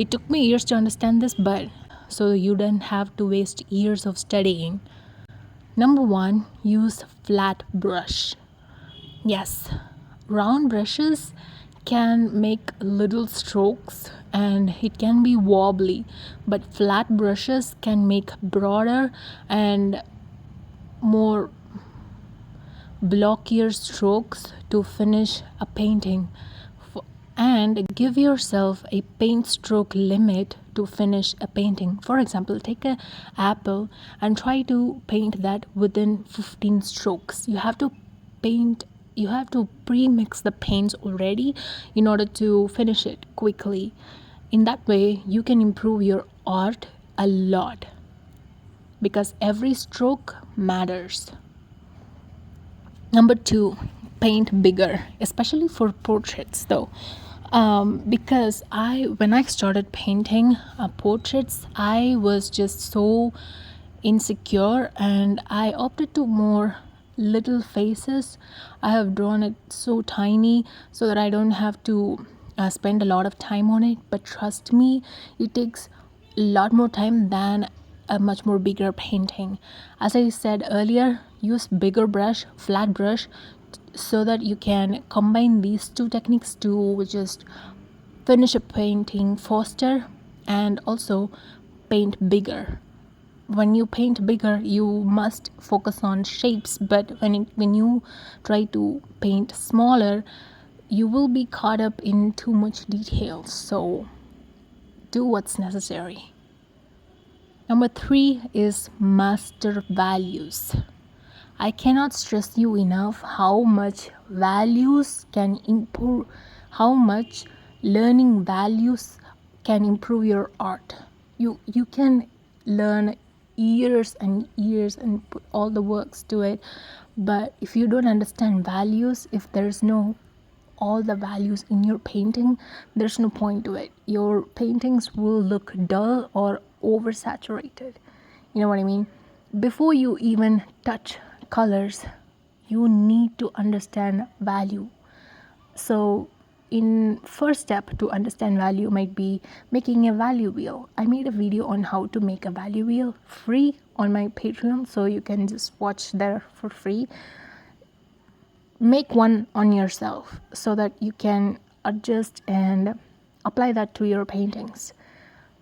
It took me years to understand this, but so you don't have to waste years of studying. Number one, use flat brush. Yes, round brushes can make little strokes and it can be wobbly, but flat brushes can make broader and more blockier strokes to finish a painting. And give yourself a paint stroke limit to finish a painting. For example, take an apple and try to paint that within 15 strokes. You have to pre-mix the paints already in order to finish it quickly. In that way, you can improve your art a lot because every stroke matters. Number two, paint bigger, especially for portraits though. Because when I started painting portraits, I was just so insecure and I opted to more little faces. I have drawn it so tiny so that I don't have to spend a lot of time on it. But trust me, it takes a lot more time than a much more bigger painting. As I said earlier, use bigger brush, flat brush, so that you can combine these two techniques to just finish a painting faster and also paint bigger. When you paint bigger, you must focus on shapes, but when you try to paint smaller, you will be caught up in too much detail. So do what's necessary. Number three is master values. I cannot stress you enough how much values can improve, how much learning values can improve your art. You can learn years and years and put all the works to it, but if you don't understand values, if there's no all the values in your painting, there's no point to it. Your paintings will look dull or oversaturated. You know what I mean? Before you even touch colors, you need to understand value. So in first step to understand value might be making a value wheel. I made a video on how to make a value wheel free on my Patreon, so you can just watch there for free. Make one on yourself so that you can adjust and apply that to your paintings.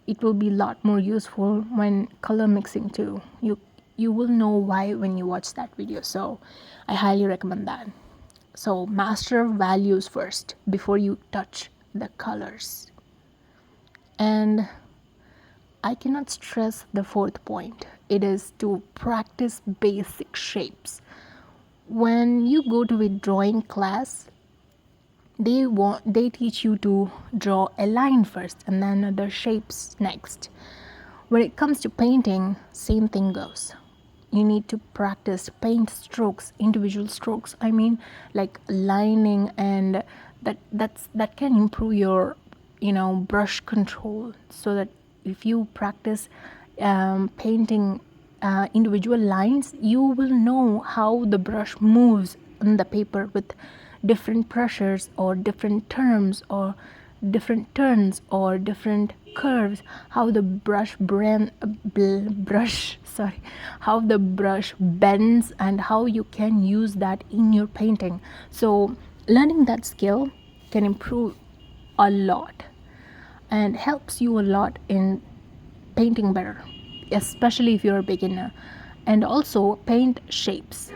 It will be a lot more useful when color mixing too. You will know why when you watch that video, so I highly recommend that. So master values first before you touch the colors. And I cannot stress the fourth point. It is to practice basic shapes. When you go to a drawing class, they teach you to draw a line first and then the shapes next. When it comes to painting, same thing goes. You need to practice paint strokes, individual strokes. I mean, like lining, and that can improve your brush control. So that if you practice painting individual lines, you will know how the brush moves on the paper with different pressures or different terms or different turns or different curves, how the how the brush bends and how you can use that in your painting. So learning that skill can improve a lot and helps you a lot in painting better, especially if you're a beginner. And also paint shapes.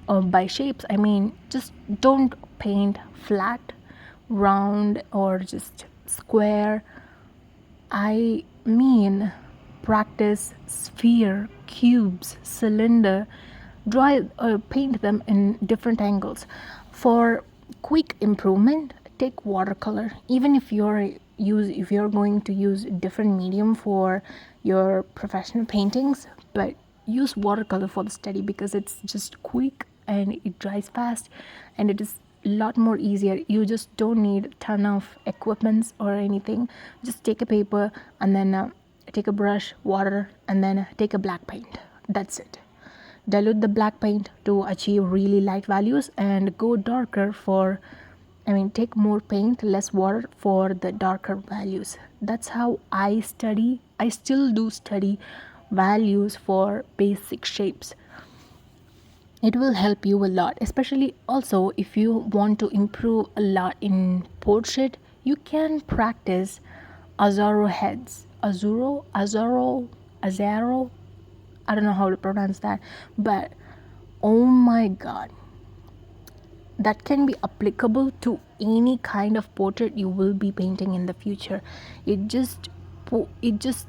By shapes, I mean just don't paint flat, round, or just square. I mean practice sphere, cubes, cylinder. Paint them in different angles. For quick improvement, take watercolor. Even if you're going to use different medium for your professional paintings, but use watercolor for the study because it's just quick and it dries fast and it is a lot more easier. You just don't need a ton of equipments or anything. Just take a paper and then take a brush, water, and then take a black paint. That's it. Dilute the black paint to achieve really light values and go darker for take more paint, less water for the darker values. That's how I study. I still do study values for basic shapes. It will help you a lot, especially also if you want to improve a lot in portrait. You can practice azaro heads. Azaro. I don't know how to pronounce that, but oh my god, that can be applicable to any kind of portrait you will be painting in the future. It just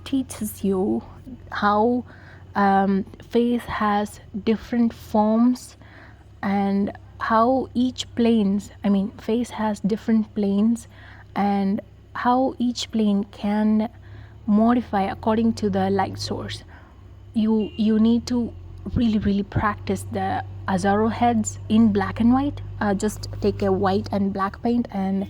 teaches you how face has different forms, and how each planes face has different planes, and how each plane can modify according to the light source. You need to really practice the azaro heads in black and white. Just take a white and black paint and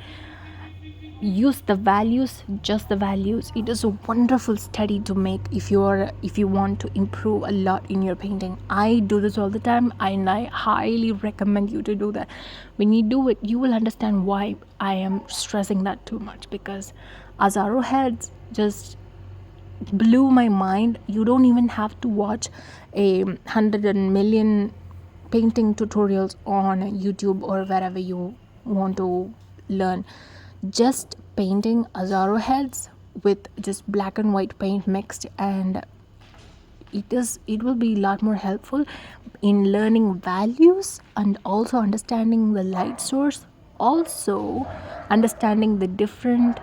use the values, just the values. It is a wonderful study to make if you want to improve a lot in your painting. I do this all the time, and I highly recommend you to do that. When you do it, you will understand why I am stressing that too much, because azaro heads just blew my mind. You don't even have to watch 100 million painting tutorials on YouTube or wherever you want to learn. Just painting azaro heads with just black and white paint mixed, and it will be a lot more helpful in learning values, and also understanding the light source, also understanding the different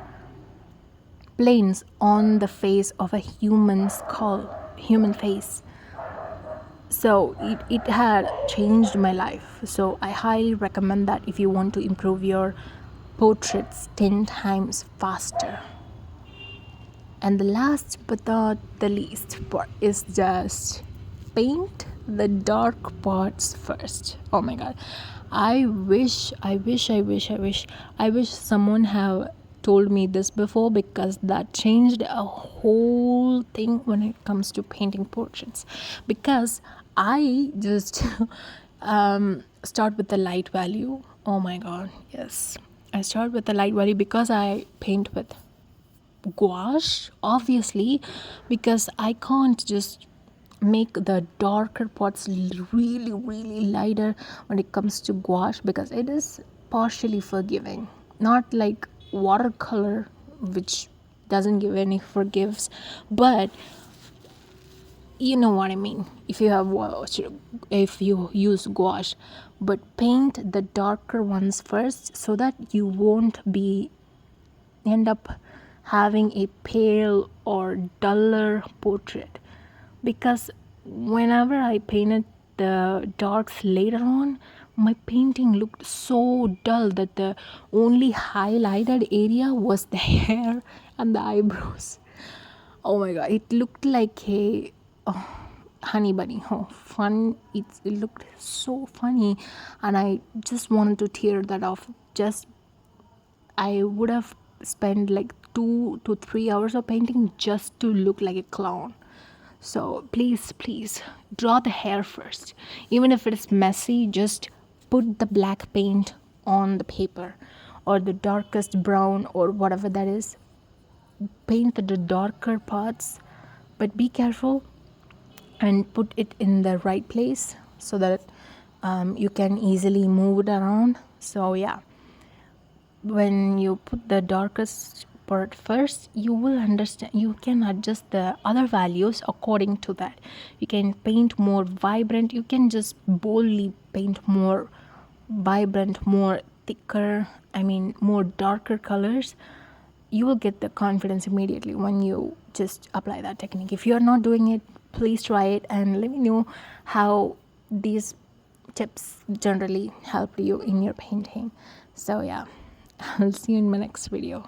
planes on the face of a human face. So it had changed my life. So I highly recommend that if you want to improve your portraits 10 times faster. And the last but not the least part is just paint the dark parts first. Oh my god, I wish someone have told me this before, because that changed a whole thing when it comes to painting portraits. Because I just start with the light value. Oh my god, yes, I start with the light value because I paint with gouache, obviously, because I can't just make the darker parts really lighter when it comes to gouache, because it is partially forgiving, not like watercolor, which doesn't give any forgives. But you know what I mean, if you use gouache. But paint the darker ones first, so that you won't end up having a pale or duller portrait. Because whenever I painted the darks later on, my painting looked so dull that the only highlighted area was the hair and the eyebrows. Oh my god, it looked like a honey bunny. Oh, fun! It looked so funny, and I just wanted to tear that off. I would have spent like 2 to 3 hours of painting just to look like a clown. So please draw the hair first. Even if it is messy, just put the black paint on the paper, or the darkest brown, or whatever that is. Paint the darker parts, but be careful and put it in the right place, so that you can easily move it around. So yeah, when you put the darkest part first, you will understand, you can adjust the other values according to that. You can paint more vibrant, you can just boldly paint more vibrant, more thicker, more darker colors. You will get the confidence immediately when you just apply that technique. If you are not doing it, please try it and let me know how these tips generally help you in your painting. So yeah, I'll see you in my next video.